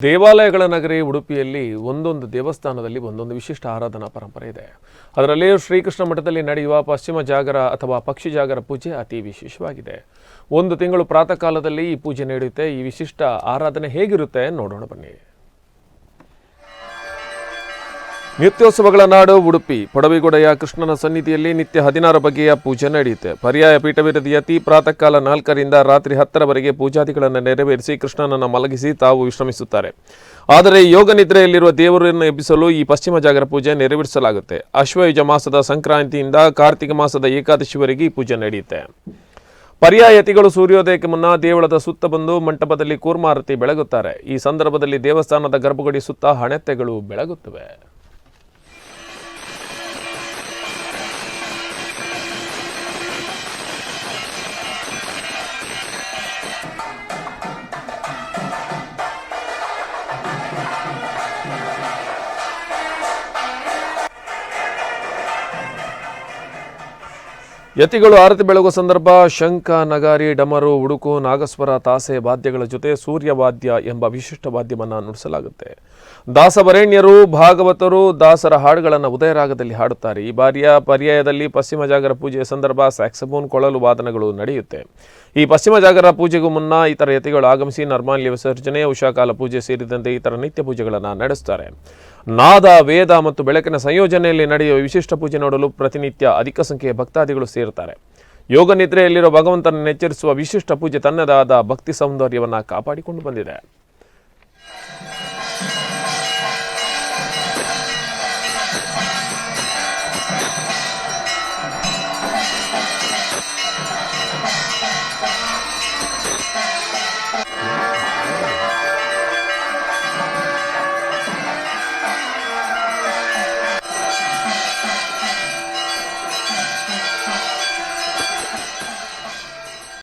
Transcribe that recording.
ದೇವಾಲಯಗಳ ನಗರಿ ಉಡುಪಿಯಲ್ಲಿ ಒಂದೊಂದು ದೇವಸ್ಥಾನದಲ್ಲಿ ಒಂದೊಂದು ವಿಶಿಷ್ಟ ಆರಾಧನಾ ಪರಂಪರೆ ಇದೆ. ಅದರಲ್ಲಿ ಶ್ರೀಕೃಷ್ಣ ಮಠದಲ್ಲಿ ನಡೆಯುವ ಪಶ್ಚಿಮ ಜಾಗರ ಅಥವಾ ಪಕ್ಷಿ ಜಾಗರ ಪೂಜೆ ಅತಿ ವಿಶೇಷವಾಗಿದೆ. ಒಂದು ತಿಂಗಳು ಪ್ರಾತಃ ಕಾಲದಲ್ಲಿ ಈ ಪೂಜೆ ನಡೆಯುತ್ತೆ. ಈ ವಿಶಿಷ್ಟ ಆರಾಧನೆ ಹೇಗಿರುತ್ತೆ ನೋಡೋಣ ಬನ್ನಿ. ನಿತ್ಯೋತ್ಸವಗಳ ನಾಡು ಉಡುಪಿ ಪಡವಿಗೊಡೆಯ ಕೃಷ್ಣನ ಸನ್ನಿಧಿಯಲ್ಲಿ ನಿತ್ಯ 16 ಬಗೆಯ ಪೂಜೆ ನಡೆಯುತ್ತೆ. ಪರ್ಯಾಯ ಪೀಠವಿರದಿ ಅತಿ ಪ್ರಾತಃ ಕಾಲ 4ರಿಂದ ರಾತ್ರಿ 10ರವರೆಗೆ ಪೂಜಾದಿಗಳನ್ನು ನೆರವೇರಿಸಿ ಕೃಷ್ಣನನ್ನು ಮಲಗಿಸಿ ತಾವು ವಿಶ್ರಮಿಸುತ್ತಾರೆ. ಆದರೆ ಯೋಗ ನಿದ್ರೆಯಲ್ಲಿರುವ ದೇವರನ್ನು ಎಬ್ಬಿಸಲು ಈ ಪಶ್ಚಿಮ ಜಾಗರ ಪೂಜೆ ನೆರವೇರಿಸಲಾಗುತ್ತೆ. ಅಶ್ವಯುಜ ಮಾಸದ ಸಂಕ್ರಾಂತಿಯಿಂದ ಕಾರ್ತಿಕ ಮಾಸದ ಏಕಾದಶಿವರೆಗೆ ಈ ಪೂಜೆ ನಡೆಯುತ್ತೆ. ಪರ್ಯಾಯತಿಗಳು ಸೂರ್ಯೋದಯಕ್ಕೆ ಮುನ್ನ ದೇವಳದ ಸುತ್ತ ಬಂದು ಮಂಟಪದಲ್ಲಿ ಕೂರ್ಮಾರತಿ ಬೆಳಗುತ್ತಾರೆ. ಈ ಸಂದರ್ಭದಲ್ಲಿ ದೇವಸ್ಥಾನದ ಗರ್ಭಗುಡಿ ಸುತ್ತ ಹಣತೆಗಳು ಬೆಳಗುತ್ತವೆ. ಯತಿಗಳು ಆರತಿ ಬೆಳಗುವ ಸಂದರ್ಭ ಶಂಖ, ನಗಾರಿ, ಡಮರು, ಉಡುಕು, ನಾಗಸ್ವರ, ತಾಸೆ ವಾದ್ಯಗಳ ಜೊತೆ ಸೂರ್ಯವಾದ್ಯ ಎಂಬ ವಿಶಿಷ್ಟ ವಾದ್ಯವನ್ನು ನುಡಿಸಲಾಗುತ್ತೆ. ದಾಸವರೇಣ್ಯರು, ಭಾಗವತರು ದಾಸರ ಹಾಡುಗಳನ್ನು ಉದಯರಾಗದಲ್ಲಿ ಹಾಡುತ್ತಾರೆ. ಈ ಬಾರಿಯ ಪರ್ಯಾಯದಲ್ಲಿ ಪಶ್ಚಿಮ ಜಾಗರ ಪೂಜೆಯ ಸಂದರ್ಭ ಸ್ಯಾಕ್ಸಫೋನ್, ಕೊಳಲು ವಾದನಗಳು ನಡೆಯುತ್ತೆ. ಈ ಪಶ್ಚಿಮ ಜಾಗರ ಪೂಜೆಗೂ ಮುನ್ನ ಇತರ ಯತಿಗಳು ಆಗಮಿಸಿ ನರ್ಮಾಲ್ಯ ವಿಸರ್ಜನೆ, ಉಷಾಕಾಲ ಪೂಜೆ ಸೇರಿದಂತೆ ಇತರ ನಿತ್ಯ ಪೂಜೆಗಳನ್ನು ನಡೆಸುತ್ತಾರೆ. ನಾದ, ವೇದ ಮತ್ತು ಬೆಳಕಿನ ಸಂಯೋಜನೆಯಲ್ಲಿ ನಡೆಯುವ ವಿಶಿಷ್ಟ ಪೂಜೆ ನೋಡಲು ಪ್ರತಿನಿತ್ಯ ಅಧಿಕ ಸಂಖ್ಯೆಯ ಭಕ್ತಾದಿಗಳು ಸೇರುತ್ತಾರೆ. ಯೋಗ ನಿದ್ರೆಯಲ್ಲಿರುವ ಭಗವಂತನನ್ನು ಎಚ್ಚರಿಸುವ ವಿಶಿಷ್ಟ ಪೂಜೆ ತನ್ನದಾದ ಭಕ್ತಿ ಸೌಂದರ್ಯವನ್ನು ಕಾಪಾಡಿಕೊಂಡು ಬಂದಿದೆ.